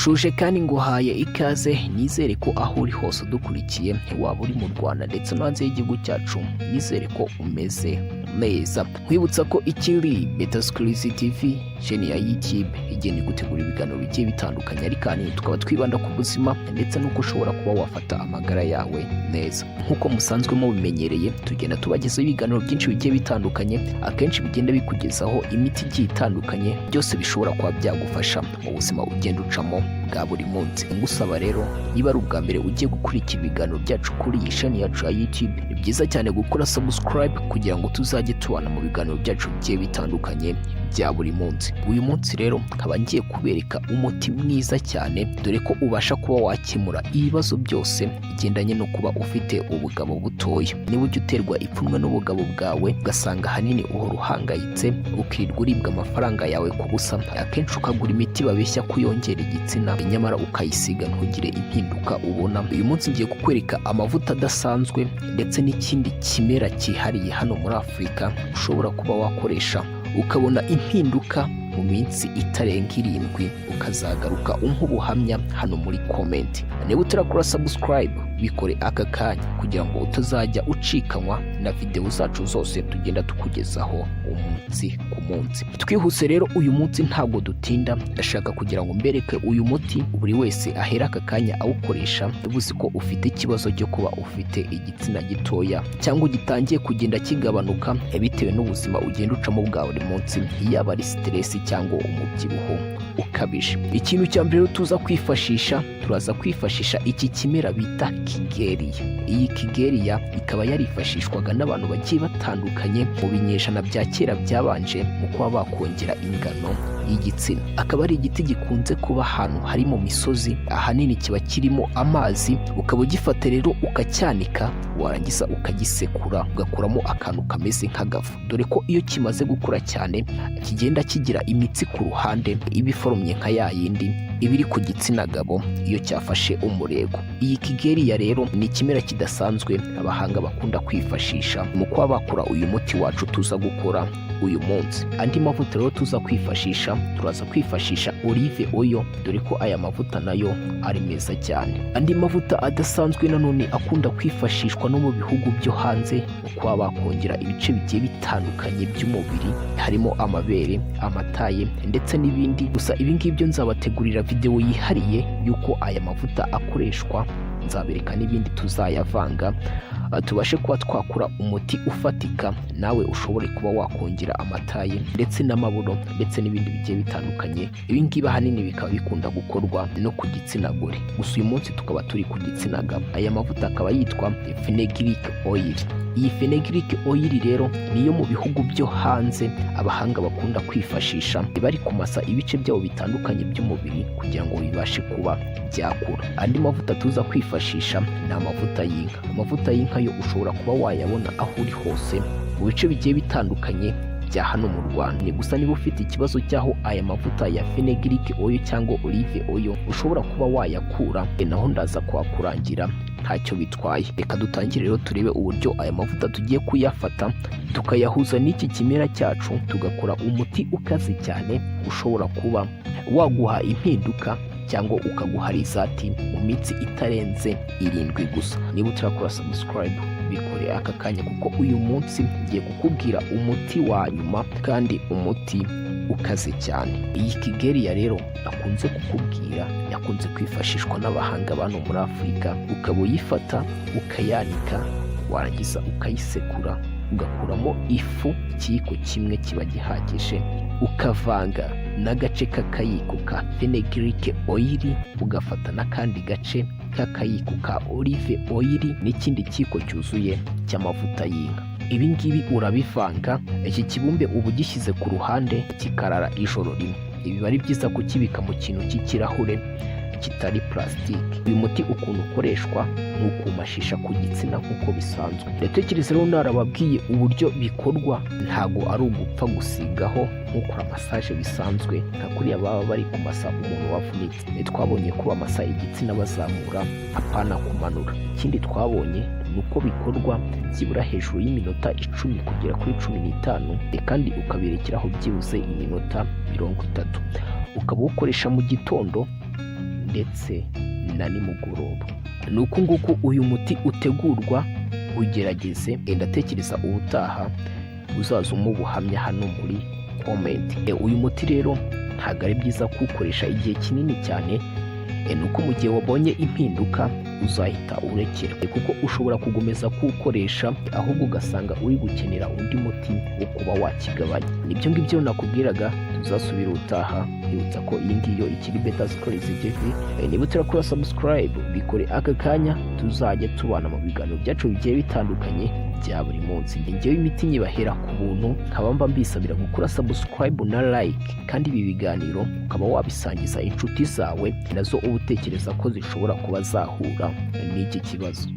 ngushuje kandi nguhaye ikaze, nizere ko aho uri hose udukurikiye, waba uri mu Rwanda ndetse no hanze y'igihugu cyacu, nizere ko umeze neza. Nkwibutsa ko ikiri Beta Skills TV channel ya YouTube igenda gutegura ibiganiro bigiye bitandukanye, ariko kandi tukaba twibanda ku buzima ndetse nuko ushobora kuba wafata amagara yawe neza. Nkuko musanzwe mubimenyereye, tugenda tubagezaho ibiganiro byinshi bigiye bitandukanye, akenshi bigenda bikugezaho imiti igiye itandukanye, byose bishobora kuba byagufasha mu buzima ugenda ucamo bwa buri munsi. Ngusaba rero, niba ari ubwa mbere ugiye gukurikira ibiganiro byacu kuri iyi channel yacu ya YouTube, ni byiza cyane gukora subscribe kugira ngo tuzajye tubana mu biganiro byacu bigiye bitandukanye bya buri munsi. Uyu munsi rero nkaba ngiye kubereka umuti mwiza cyane, dore ko ubasha kuba wakemura ibibazo byose bigendanye no kuba ufite ubugabo butoya. Niba ujya uterwa ipfunwe n'ubugabo bwawe, ugasanga ahanini uhora uhangayitse, ukirirwa uribwa amafaranga yawe ku busa, akenshi ukagura imiti babeshya ko yongera igitsina, nyamara ukayisiga ntugire impinduka ubona. Uyu munsi ngiye kukwereka amavuta adasanzwe ndetse n'ikindi kimera cyihariye hano muri Afurika ushobora kuba wakoresha ukabona impinduka mu minsi itarenga 7, ukazagaruka ubuhamya hano muri comment. Niba utarakora subscribe, bikore aka kanya kugira ngo utazajya ucikanwa na video zacu zose tugenda tukugezaho umunsi ku munsi. Twihuse rero, uyu munsi ntabwo dutinda, ndashaka kugira ngo mbereke uyu muti buri wese ahera aka kanya awukoresha. Ubuzi ko ufite ikibazo cyo kuba ufite igitsina gitoya cyangwa gitangiye kugenda kigabanuka bitewe n'ubuzima ugenda ucamo bwa buri munsi, yaba ari stress cyangwa umubyibuho ukabije. Ikintu cya mbere tuza kwifashisha, turaza kwifashisha iki kimera bita Kigelia. Iyi Kigelia ikaba yarifashishwaga n'abantu bagiye batandukanye mu binyejana bya kera byabanje mu kuba bakongera ingano y'igitsina. Akaba ari igiti gikunze kuba ahantu hari mu misozi, ahanini kiba kirimo amazi. Ukaba ugifata rero ukacyanika, warangiza ukagisekura ugakuramo akantu kameze nk'agafu, dore ko iyo kimaze gukura cyane kigenda kigira imitsi ku ruhande ibiforomye nka ya yindi ibiri ku gitsina gabo iyo cyafashe umurego. Iyi Kigelia rero ni ikimera kidasanzwe abahanga bakunda kwifashisha mu kuba bakora uyu muti wacu tuza gukora uyu munsi. Andi mavuta rero tuza kwifashisha, turaza kwifashisha olive oil, dore ko aya mavuta nayo ari meza cyane. Andi mavuta adasanzwe nanone akunda kwifashishwa no mu bihugu byo hanze mu kuba bakongera ibice bigiye bitandukanye by'umubiri, harimo amabere, amataye ndetse n'ibindi. Gusa ibi ngibyo nzabategurira video yihariye yuko aya mavuta akoreshwa, nzabereka n'ibindi tuzayavanga, tubashe kuba twakura umuti ufatika, nawe ushobore kuba wakongera amataye ndetse n'amabuno ndetse n'ibindi bigiye bitandukanye. Ibi ngibi ahanini bikaba bikunda gukorwa no ku gitsina gore, gusa uyu munsi tukaba turi ku gitsina gabo. Aya mavuta akaba yitwa fenugreek oil. Iyi fenugreek oil rero niyo mu bihugu byo hanze abahanga bakunda kwifashisha bari kumasa ibice byabo bitandukanye by'umubiri kugira ngo bibashe kuba byakura. Andi mavuta tuza kwifashisha ni amavuta y'inka. Amavuta y'inka yo ushobora kuba wayabona aho uri hose mu bice bigiye bitandukanye bya hano mu Rwanda. Ni gusa niba ufite ikibazo cy'aho aya mavuta ya fenugreek oil cyangwa olive oil ushobora kuba wayakura, naho ndaza kuhakurangira ntacyo bitwaye. Reka dutangire rero turebe uburyo aya mavuta tugiye kuyafata tukayahuza n'iki kimera cyacu, tugakora umuti ukaze cyane ushobora kuba waguha impinduka cyangwa ukaguha result mu minsi itarenze 7 gusa. Niba utarakora subscribe, bikore aka kanya kuko uyu munsi ngiye kukubwira umuti wa nyuma kandi umuti ukaze cyane. Iyi Kigelia rero nakunze kukubwira yakunze kwifashishwa n'abahanga bano muri Afurika. Ukaba uyifata ukayanika, warangiza ukayisekura ugakuramo ifu, ikiyiko kimwe kiba gihagije, ukavanga n'agace k'akayiko ka fenugreek oil, ugafata n'akandi gace k'akayiko ka olive oil n'ikindi kiyiko cyuzuye cy'amavuta y'inka. Ibi ngibi urabivanga, iki kibumbe uba ugishyize ku ruhande kikarara ijoro rimwe. Ibi ari byiza kukibika mu kintu cy'ikirahure kitari plastique. Uyu muti ukuntu ukoreshwa nkukumashisha ku gitsina nk'uko bisanzwe. Ndatekereza rero narababwiye uburyo bikorwa, ntago ari ugupfa gusigaho nk'ukora massage bisanzwe nka kuriya baba bari kumasa umuntu wavunitse. Twabonye ko bamasa igitsina bazamura apana kumanura. Ikindi twabonye nuko bikorwa byibura hejuru y'iminota 10 kugera kuri 15, kandi ukabirekeraho byibuze iminota 30. Ukaba ukoresha mu gitondo ndetse na nimugoroba. Ni uku nguku uyu muti utegurwa, ugerageze, ndatekereza ubutaha uzaza umubuhamya hano muri comment. Uyu muti rero ntabwo ari byiza kuwukoresha igihe kinini cyane, ni uko mu gihe wabonye impinduka uzahita urekera, kuko ushobora kugomeza kuwukoresha ahubwo ugasanga uri gukenera undi muti wo kuba wakigabanya. Nibyo ngibyo nakubwiraga, tuzasubira ubutaha. Nibutsa ko iyi ngiyo ikiri Better Stories TV. Niba utarakora subscribe bikore aka kanya, tuzajya tubana mu biganiro byacu bigiye bitandukanye bya buri munsi. Njyewe imiti nyibahera ku buntu, nkaba mba mbisabira gukora subscribe na like, kandi ibi biganiro ukaba wabisangiza inshuti zawe nazo uba utekereza ko zishobora kuba zahura n'iki kibazo.